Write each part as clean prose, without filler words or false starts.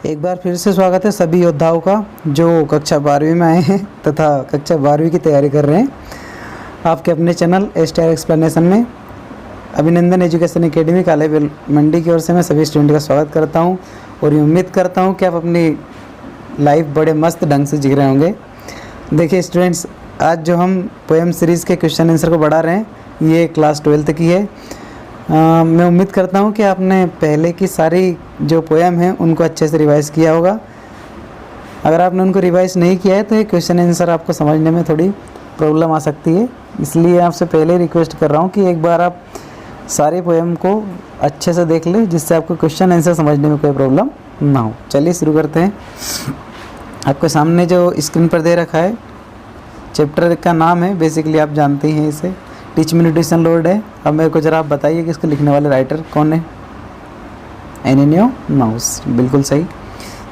एक बार फिर से स्वागत है सभी योद्धाओं का जो कक्षा 12वीं में आए हैं तथा कक्षा 12वीं की तैयारी कर रहे हैं आपके अपने चैनल STR एक्सप्लेनेशन में। अभिनंदन एजुकेशन एकेडमी काले मंडी की ओर से मैं सभी स्टूडेंट का स्वागत करता हूं और ये उम्मीद करता हूं कि आप अपनी लाइफ बड़े मस्त ढंग से जी रहे होंगे। देखिए स्टूडेंट्स, आज जो हम पोएम सीरीज़ के क्वेश्चन आंसर को बढ़ा रहे हैं ये क्लास 12th की है। मैं उम्मीद करता हूँ कि आपने पहले की सारी जो पोएम हैं उनको अच्छे से रिवाइज़ किया होगा। अगर आपने उनको रिवाइज़ नहीं किया है तो ये क्वेश्चन आंसर आपको समझने में थोड़ी प्रॉब्लम आ सकती है, इसलिए आपसे पहले रिक्वेस्ट कर रहा हूँ कि एक बार आप सारे पोएम को अच्छे से देख लें जिससे आपको क्वेश्चन आंसर समझने में कोई प्रॉब्लम ना हो। चलिए शुरू करते हैं। आपके सामने जो स्क्रीन पर दे रखा है चैप्टर का नाम है, बेसिकली आप जानते ही हैं इसे, टीच मी न्यूट्रिशन लोड है। अब मेरे को ज़रा आप बताइए कि इसको लिखने वाले राइटर कौन है। एनिनियो माउस, बिल्कुल सही।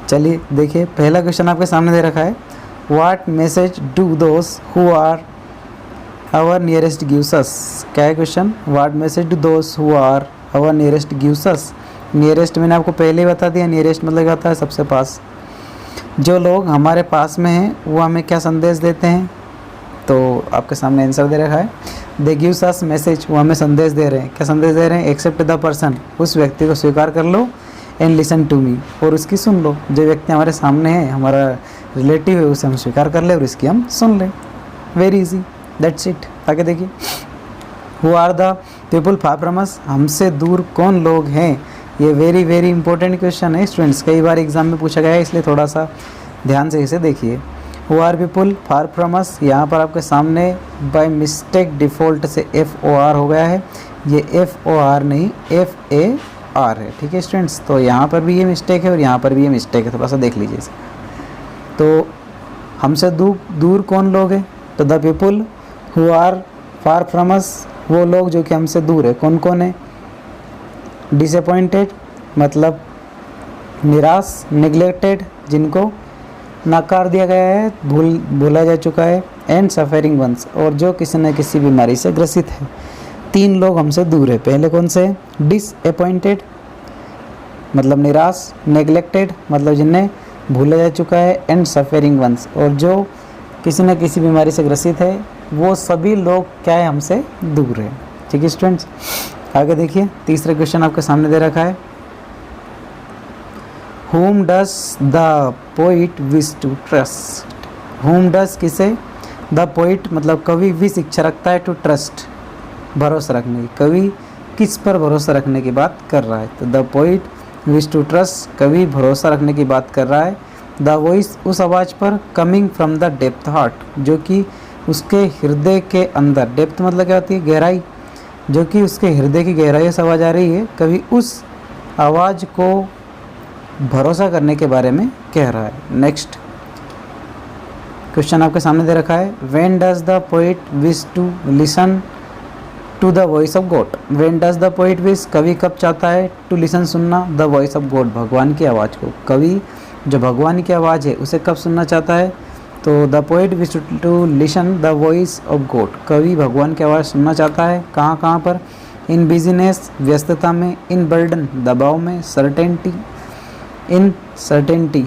चलिए देखिए, पहला क्वेश्चन आपके सामने दे रखा है, what message do those who are our nearest gives us. क्या है question? What message do those who are our nearest gives us. Nearest मैंने आपको पहले ही बता दिया, नियरेस्ट मतलब क्या होता है? सबसे पास। जो लोग हमारे पास में हैं वो हमें क्या संदेश देते हैं? तो आपके सामने आंसर दे रखा है, दे गिव्स अस मैसेज, वो हमें संदेश दे रहे हैं। क्या संदेश दे रहे हैं? एक्सेप्ट द पर्सन, उस व्यक्ति को स्वीकार कर लो, एंड लिसन टू मी, और उसकी सुन लो। जो व्यक्ति हमारे सामने है, हमारा रिलेटिव है, उसे हम स्वीकार कर ले और इसकी हम सुन लें। Very easy, that's it. आगे देखिए, who are the people far from us, हमसे दूर कौन लोग हैं। ये वेरी वेरी इंपॉर्टेंट क्वेश्चन है स्टूडेंट्स, कई बार एग्जाम में पूछा गया है, इसलिए थोड़ा सा ध्यान से इसे देखिए। Who are people far from us, यहाँ पर आपके सामने बाय मिस्टेक डिफ़ॉल्ट से FOR हो गया है। ये FOR नहीं FAR है, ठीक है स्टूडेंट्स। तो यहाँ पर भी ये मिस्टेक है और यहाँ पर भी ये मिस्टेक है, थोड़ा सा देख लीजिए इसे। तो हमसे दूर कौन लोग हैं? तो the people who are far from us, वो लोग जो कि हमसे दूर है। कौन कौन है? डिसअपॉइंटेड मतलब निराश, नेग्लेक्टेड जिनको नकार दिया गया है, भूला जा चुका है, एंड सफरिंग वंस, और जो किसी न किसी बीमारी से ग्रसित है। 3 लोग हमसे दूर है। पहले कौन से? डिसअपॉइंटेड मतलब निराश, नेग्लेक्टेड मतलब जिन्हें भूला जा चुका है, एंड सफरिंग वंस, और जो किसी न किसी बीमारी से ग्रसित है, वो सभी लोग क्या है? हमसे दूर है। ठीक है स्टूडेंट्स, आगे देखिए, तीसरा क्वेश्चन आपके सामने दे रखा है, Whom does the poet wish to trust? Whom does किसे? The poet मतलब कवि विश इच्छा रखता है, to trust भरोसा रखने की। कवि किस पर भरोसा रखने की बात कर रहा है? तो the poet wish to trust, कवि भरोसा रखने की बात कर रहा है। The voice उस आवाज़ पर, coming from the depth heart जो कि उसके हृदय के अंदर, डेप्थ मतलब क्या होती है? गहराई, जो कि उसके हृदय की गहराई से आवाज़ आ रही है। कवि उस आवाज़ को भरोसा करने के बारे में कह रहा है। नेक्स्ट क्वेश्चन आपके सामने दे रखा है, when does the poet wish to listen to the voice of God. When does the poet wish, कवि कब चाहता है टू लिसन सुनना, द वॉइस ऑफ गॉड भगवान की आवाज़ को। कवि जो भगवान की आवाज़ है उसे कब सुनना चाहता है? तो the poet wish to listen the voice of God, कवि भगवान की आवाज़ सुनना चाहता है। कहाँ कहाँ पर? इन बिजनेस व्यस्तता में, इन बर्डन दबाव में, सर्टेनिटी इन सर्टेनिटी,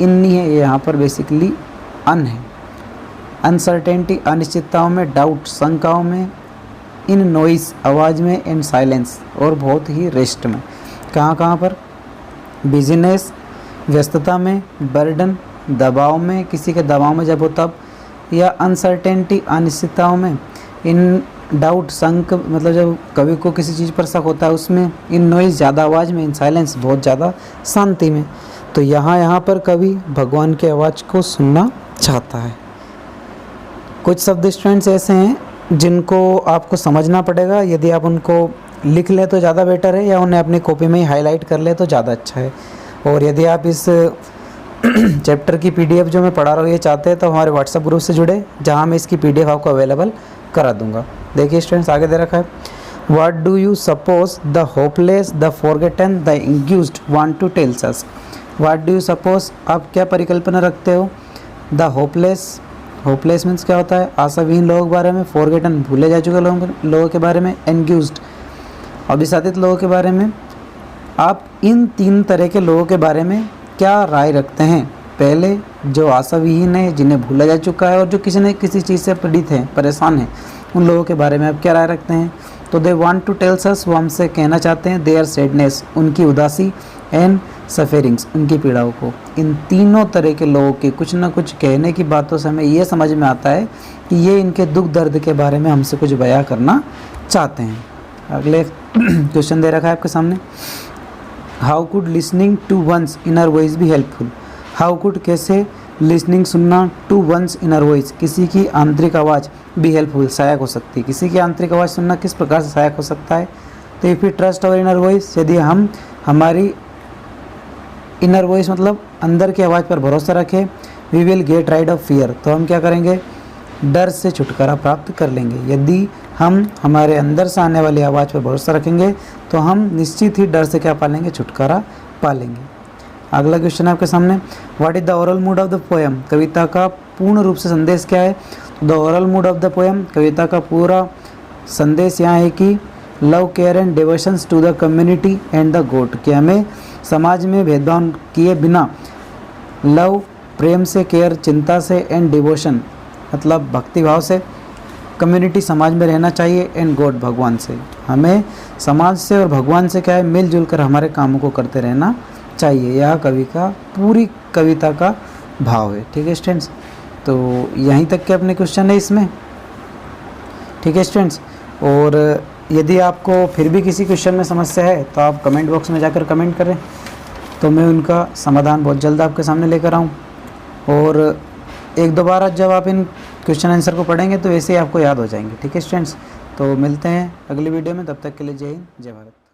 इन नहीं है यहाँ पर, बेसिकली अन है। अनसर्टेनिटी अनिश्चितताओं में, डाउट शंकाओं में, इन नॉइस आवाज़ में, इन साइलेंस और बहुत ही रेस्ट में। कहाँ कहाँ पर? बिजनेस व्यस्तता में, बर्डन दबाव में, किसी के दबाव में जब हो तब, या अनसर्टेनिटी अनिश्चितताओं में, इन डाउट शंक मतलब जब कवि को किसी चीज़ पर शक होता है उसमें, इन नॉइज़ ज़्यादा आवाज़ में, इन साइलेंस बहुत ज़्यादा शांति में। तो यहाँ पर कवि भगवान की आवाज़ को सुनना चाहता है। कुछ शब्द स्टूडेंट्स ऐसे हैं जिनको आपको समझना पड़ेगा, यदि आप उनको लिख लें तो ज़्यादा बेटर है, या उन्हें अपनी कॉपी में ही हाईलाइट कर ले तो ज़्यादा अच्छा है। और यदि आप इस चैप्टर की PDF जो मैं पढ़ा रहा हूँ ये चाहते हैं तो हमारे व्हाट्सएप ग्रुप से जुड़े, जहाँ मैं इसकी PDF आपको अवेलेबल करा दूंगा। देखिए स्टूडेंट्स, आगे दे रखा है, what do you suppose the hopeless, the forgotten, the anguished want to tells us. What do you suppose, आप क्या परिकल्पना रखते हो? द होपलेस, होपलेस मीन्स क्या होता है? आशाविहीन लोगों के बारे में, फॉरगेटन भूले जा चुके लोगों के बारे में, एंग्यूज्ड अभिशासित लोगों के बारे में। आप इन 3 तरह के लोगों के बारे में क्या राय रखते हैं? पहले जो आशाविहीन है, जिन्हें भूला जा चुका है और जो किसी न किसी चीज़ से पीड़ित हैं, परेशान हैं, उन लोगों के बारे में आप क्या राय रखते हैं? तो they want to tells us, वो हमसे कहना चाहते हैं, देयर सैडनेस, उनकी उदासी, एंड सफेरिंग्स, उनकी पीड़ाओं को। इन तीनों तरह के लोगों की कुछ ना कुछ कहने की बातों से हमें ये समझ में आता है कि ये इनके दुख दर्द के बारे में हमसे कुछ बयां करना चाहते हैं। अगले क्वेश्चन दे रखा है आपके सामने, how could listening to one's inner voice be helpful? How could, कैसे, लिसनिंग, सुनना, टू वंस इनर वॉइस, किसी की आंतरिक आवाज़, बी हेल्पफुल, सहायक हो सकती है। किसी की आंतरिक आवाज़ सुनना किस प्रकार से सहायक हो सकता है? तो if you trust our inner voice, यदि हम हमारी इनर वॉइस मतलब अंदर की आवाज़ पर भरोसा रखें, we will get rid of fear, तो हम क्या करेंगे? डर से छुटकारा प्राप्त कर लेंगे। यदि हम हमारे अंदर से आने वाली आवाज़ पर भरोसा रखेंगे तो हम निश्चित ही डर से क्या पालेंगे? छुटकारा पालेंगे। अगला क्वेश्चन है आपके सामने, what is the overall mood of the poem? कविता का पूर्ण रूप से संदेश क्या है? The overall mood of the poem, कविता का पूरा संदेश यहाँ है कि love, care and devotions to the community and the god, कि हमें समाज में भेदभाव किए बिना लव, प्रेम से, केयर, चिंता से, एंड डिवोशन मतलब भक्तिभाव से, कम्युनिटी समाज में रहना चाहिए, एंड गॉड भगवान से, हमें समाज से और भगवान से क्या है? मिलजुल कर हमारे कामों को करते रहना चाहिए। यह कवि का पूरी कविता का भाव है। ठीक है स्टूडेंट्स, तो यहीं तक के अपने क्वेश्चन है इसमें। ठीक है स्टूडेंट्स, और यदि आपको फिर भी किसी क्वेश्चन में समस्या है तो आप कमेंट बॉक्स में जाकर कमेंट करें, तो मैं उनका समाधान बहुत जल्द आपके सामने लेकर आऊँ। और एक दो बार जब आप इन क्वेश्चन आंसर को पढ़ेंगे तो ऐसे ही आपको याद हो जाएंगे। ठीक है स्टूडेंट्स, तो मिलते हैं अगली वीडियो में, तब तक के लिए जय हिंद, जय भारत।